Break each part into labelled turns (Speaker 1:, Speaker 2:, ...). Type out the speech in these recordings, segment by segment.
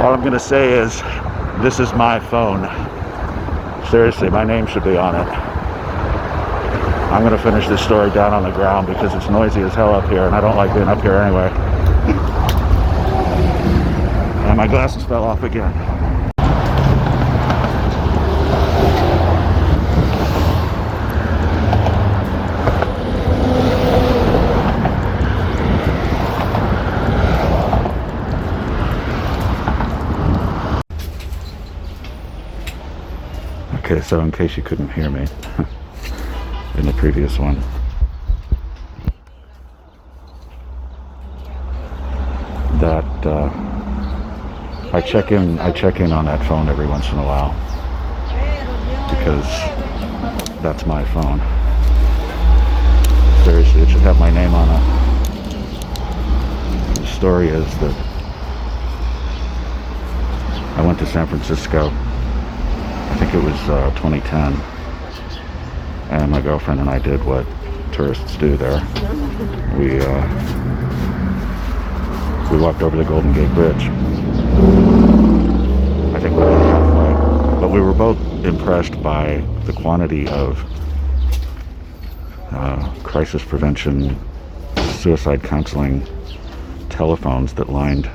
Speaker 1: All I'm gonna say is, this is my phone. Seriously, my name should be on it. I'm gonna finish this story down on the ground because it's noisy as hell up here, and I don't like being up here anyway. And my glasses fell off again. Okay, so in case you couldn't hear me in the previous one, that I check in on that phone every once in a while because that's my phone. Seriously, it should have my name on it. The story is that I went to San Francisco. I think it was 2010, and my girlfriend and I did what tourists do there. We walked over the Golden Gate Bridge. I think we were halfway, but we were both impressed by the quantity of crisis prevention, suicide counseling telephones that lined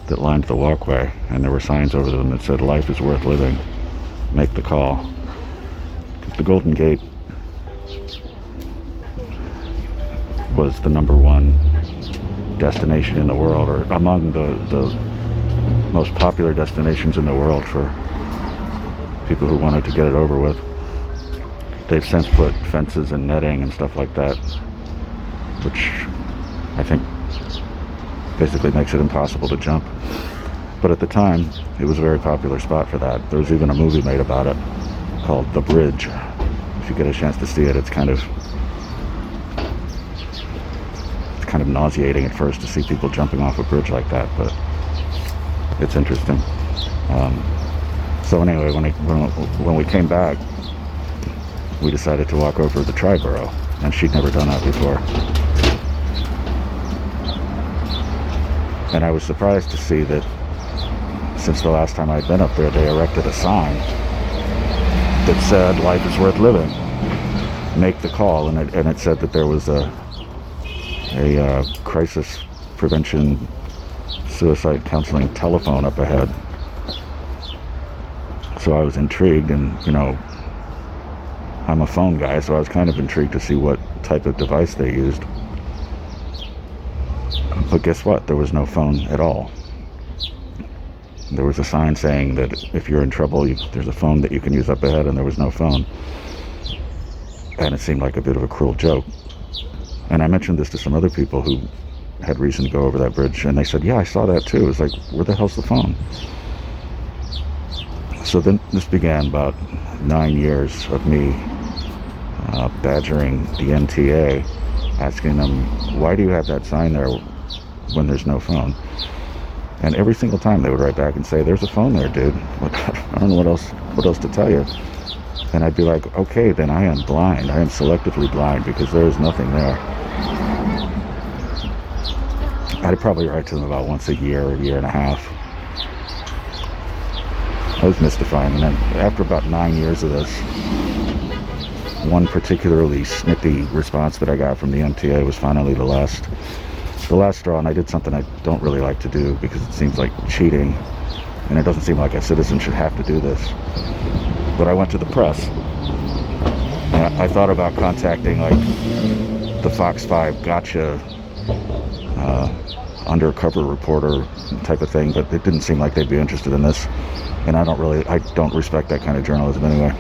Speaker 1: the walkway, and there were signs over them that said, "Life is worth living. Make the call." The Golden Gate was the #1 destination in the world, or among the most popular destinations in the world for people who wanted to get it over with. They've since put fences and netting and stuff like that, which I think basically makes it impossible to jump. But at the time, it was a very popular spot for that. There was even a movie made about it called The Bridge. If you get a chance to see it, it's kind of nauseating at first to see people jumping off a bridge like that, but it's interesting. So anyway, when we came back, we decided to walk over the Triborough, and she'd never done that before. And I was surprised to see that since the last time I'd been up there, they erected a sign that said, "Life is worth living. Make the call." And it said that there was a crisis prevention suicide counseling telephone up ahead. So I was intrigued, and I'm a phone guy, so I was kind of intrigued to see what type of device they used. But guess what? There was no phone at all. There was a sign saying that if you're in trouble, there's a phone that you can use up ahead, and there was no phone. And it seemed like a bit of a cruel joke. And I mentioned this to some other people who had reason to go over that bridge, and they said, "Yeah, I saw that too." It was like, where the hell's the phone? So then this began about 9 years of me badgering the NTA, asking them, "Why do you have that sign there when there's no phone?" And every single time they would write back and say, "There's a phone there, dude. I don't know what else to tell you." And I'd be like, "Okay, then I am blind. I am selectively blind because there is nothing there." I'd probably write to them about once a year and a half. I was mystifying. And then after about 9 years of this, one particularly snippy response that I got from the MTA was finally the last straw, and I did something I don't really like to do because it seems like cheating, and it doesn't seem like a citizen should have to do this. But I went to the press, and I thought about contacting like the Fox 5 gotcha undercover reporter type of thing, but it didn't seem like they'd be interested in this, and I don't respect that kind of journalism anyway.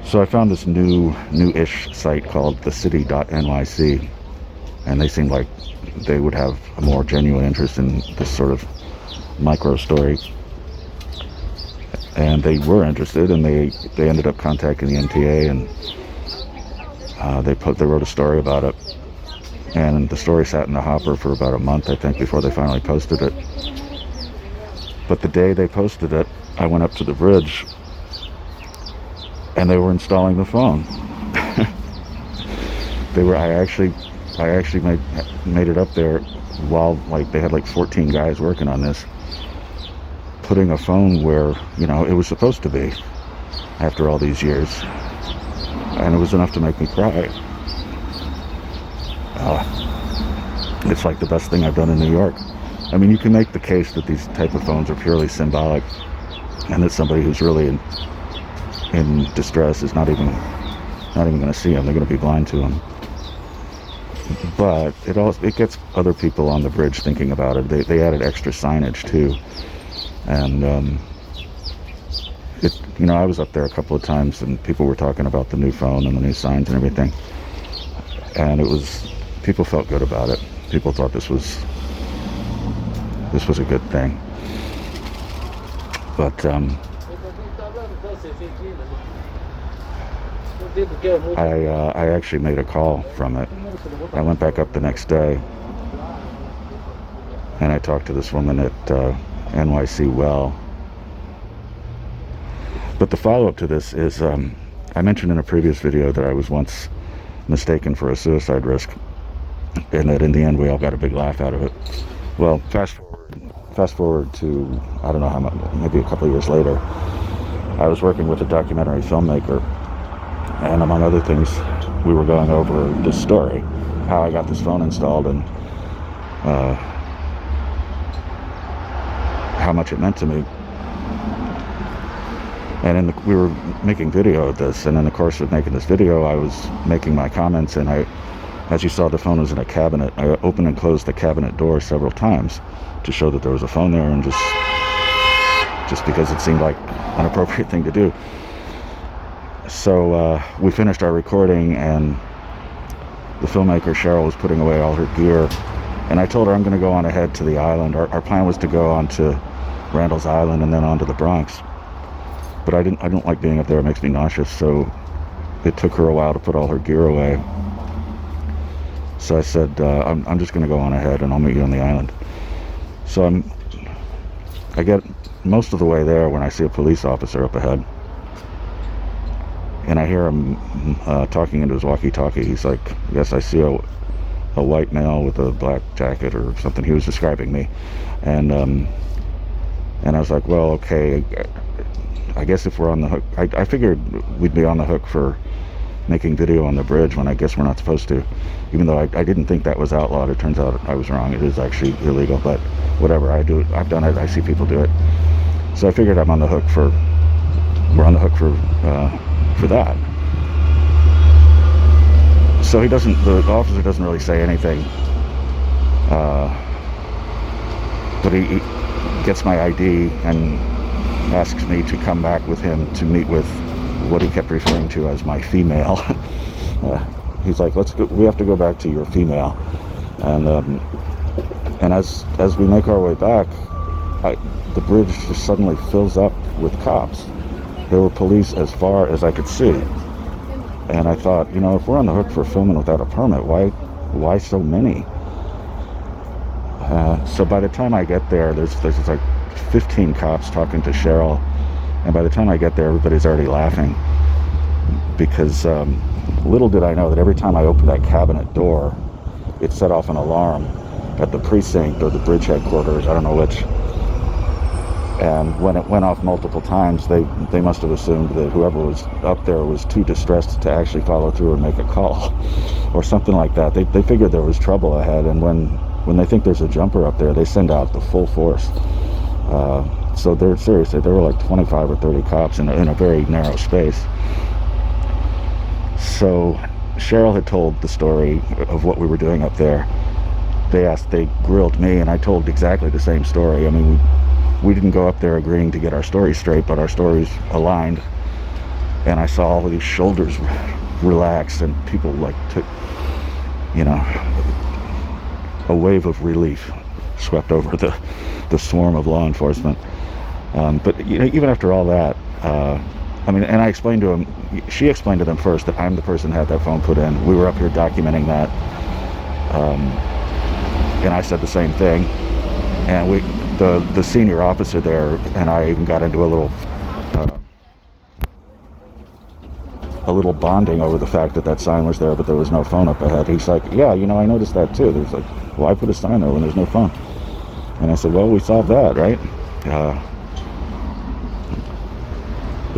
Speaker 1: So I found this new-ish site called thecity.nyc, and they seemed like they would have a more genuine interest in this sort of micro story. And they were interested, and they ended up contacting the NTA, and they wrote a story about it. And the story sat in the hopper for about a month, I think, before they finally posted it. But the day they posted it, I went up to the bridge, and they were installing the phone. I actually made it up there while they had like 14 guys working on this, putting a phone where, you know, it was supposed to be after all these years. And it was enough to make me cry. It's like the best thing I've done in New York. I mean, you can make the case that these type of phones are purely symbolic, and that somebody who's really in distress is not even going to see them. They're going to be blind to them. But it gets other people on the bridge thinking about it. They added extra signage too, and you know, I was up there a couple of times, and people were talking about the new phone and the new signs and everything, and people felt good about it. People thought this was a good thing. But I actually made a call from it. I went back up the next day, and I talked to this woman at NYC Well. But the follow-up to this is, I mentioned in a previous video that I was once mistaken for a suicide risk, and that in the end we all got a big laugh out of it. Well, fast forward to, I don't know how much, maybe a couple of years later, I was working with a documentary filmmaker, and among other things, we were going over this story, how I got this phone installed, and how much it meant to me. And we were making video of this, and in the course of making this video, I was making my comments, and as you saw, the phone was in a cabinet. I opened and closed the cabinet door several times to show that there was a phone there, and just because it seemed like an appropriate thing to do. So we finished our recording, and the filmmaker Cheryl was putting away all her gear, and I told her I'm going to go on ahead to the island. Our plan was to go on to Randall's Island and then on to the Bronx. But I don't like being up there. It makes me nauseous. So it took her a while to put all her gear away. So I said, I'm just going to go on ahead, and I'll meet you on the island. So I get most of the way there when I see a police officer up ahead, and I hear him talking into his walkie-talkie. He's like, yes, I see a white male with a black jacket or something. He was describing me, and I was like, well, okay, I guess if we're on the hook, I figured we'd be on the hook for making video on the bridge when I guess we're not supposed to, even though I didn't think that was outlawed. It turns out I was wrong. It is actually illegal, but whatever. I've done it. I see people do it. So I figured we're on the hook for that. So the officer doesn't really say anything, but he gets my ID and asks me to come back with him to meet with what he kept referring to as my female. He's like, let's go, we have to go back to your female. And as we make our way back, the bridge just suddenly fills up with cops. There were police as far as I could see. And I thought, you know, if we're on the hook for filming without a permit, why so many? So by the time I get there, there's like 15 cops talking to Cheryl, and by the time I get there, everybody's already laughing, because little did I know that every time I opened that cabinet door, it set off an alarm at the precinct or the bridge headquarters, I don't know which. And when it went off multiple times, they must have assumed that whoever was up there was too distressed to actually follow through and make a call or something like that. They figured there was trouble ahead, and when they think there's a jumper up there, they send out the full force. So they're seriously, there were like 25 or 30 cops in a very narrow space. So Cheryl had told the story of what we were doing up there. They grilled me, and I told exactly the same story. I mean, we didn't go up there agreeing to get our stories straight, but our stories aligned. And I saw all of these shoulders relax, and people like took, you know, a wave of relief swept over the swarm of law enforcement. But you know, even after all that, I mean, and I explained to him, she explained to them first that I'm the person who had that phone put in. We were up here documenting that, and I said the same thing. And the senior officer there and I even got into a little bonding over the fact that sign was there, but there was no phone up ahead. He's like, yeah, you know, I noticed that too. There's like, well, I put a sign there when there's no phone. And I said, well, we solved that, right?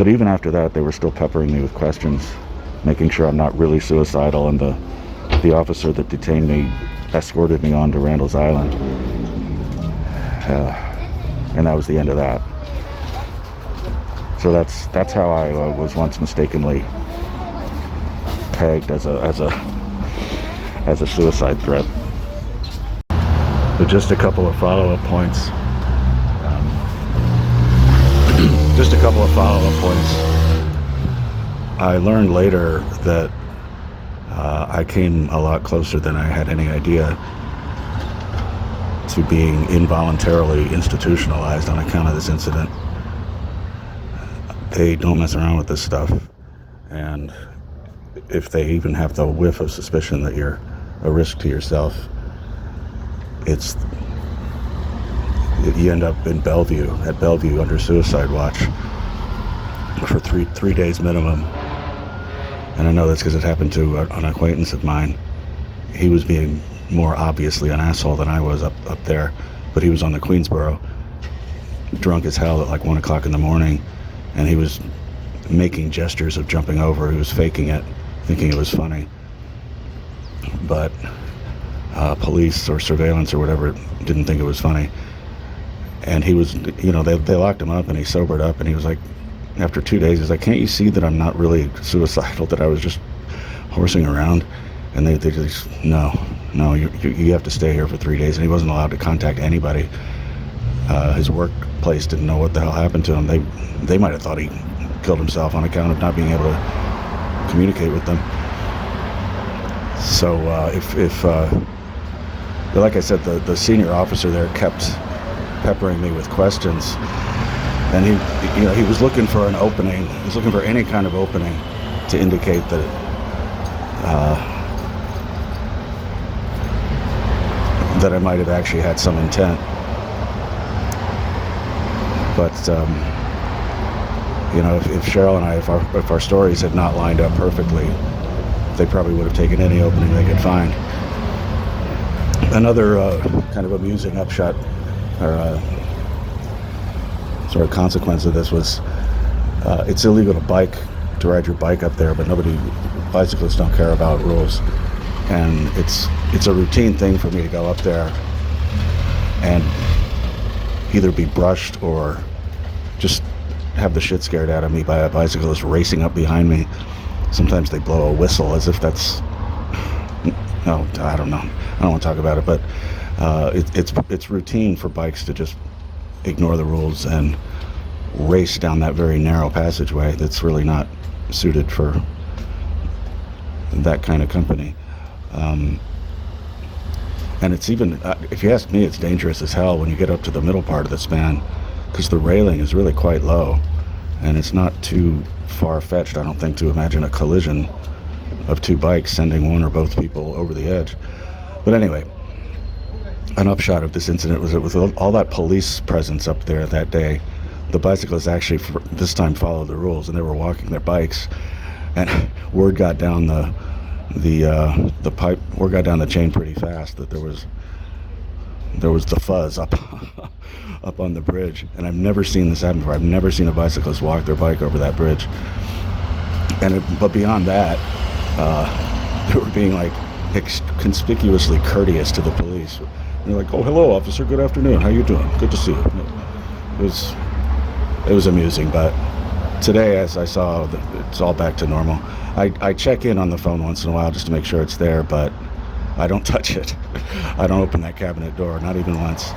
Speaker 1: But even after that, they were still peppering me with questions, making sure I'm not really suicidal. And the officer that detained me escorted me on to Randall's Island. And that was the end of that. So that's how I was once mistakenly pegged as a suicide threat. But just a couple of follow-up points. I learned later that I came a lot closer than I had any idea to being involuntarily institutionalized on account of this incident. They don't mess around with this stuff, and if they even have the whiff of suspicion that you're a risk to yourself, you end up in at Bellevue under suicide watch for three days minimum. And I know that's because it happened to an acquaintance of mine. He was being more obviously an asshole than I was up there, but he was on the Queensboro, drunk as hell at like 1 o'clock in the morning, and he was making gestures of jumping over. He was faking it, thinking it was funny. But police or surveillance or whatever didn't think it was funny. And he was, they locked him up, and he sobered up, and he was like, after 2 days, he's like, can't you see that I'm not really suicidal, that I was just horsing around? And they just, no, you have to stay here for 3 days. And he wasn't allowed to contact anybody. His workplace didn't know what the hell happened to him. They might have thought he killed himself on account of not being able to communicate with them. So like I said, the senior officer there kept peppering me with questions, and he was looking for an opening. He was looking for any kind of opening to indicate that I might have actually had some intent. But if Cheryl and I, if our stories had not lined up perfectly, they probably would have taken any opening they could find. Another kind of amusing upshot or sort of consequence of this was it's illegal to ride your bike up there, but bicyclists don't care about rules. And it's a routine thing for me to go up there and either be brushed or just have the shit scared out of me by a bicyclist racing up behind me. Sometimes they blow a whistle as if that's, no, I don't know. I don't want to talk about it, but it's routine for bikes to just ignore the rules and race down that very narrow passageway that's really not suited for that kind of company. And it's even, if you ask me, it's dangerous as hell when you get up to the middle part of the span, because the railing is really quite low, and it's not too far-fetched, I don't think, to imagine a collision of two bikes sending one or both people over the edge. But anyway, an upshot of this incident was that with all that police presence up there that day, the bicyclists actually this time followed the rules, and they were walking their bikes, and word got down the chain pretty fast that there was the fuzz up on the bridge. And I've never seen this happen before. I've never seen a bicyclist walk their bike over that bridge. But beyond that, they were being like conspicuously courteous to the police. They're like, "Oh, hello, officer. Good afternoon. How you doing? Good to see you." It was amusing, but today, as I saw, it's all back to normal. I check in on the phone once in a while just to make sure it's there, but I don't touch it. I don't open that cabinet door, not even once.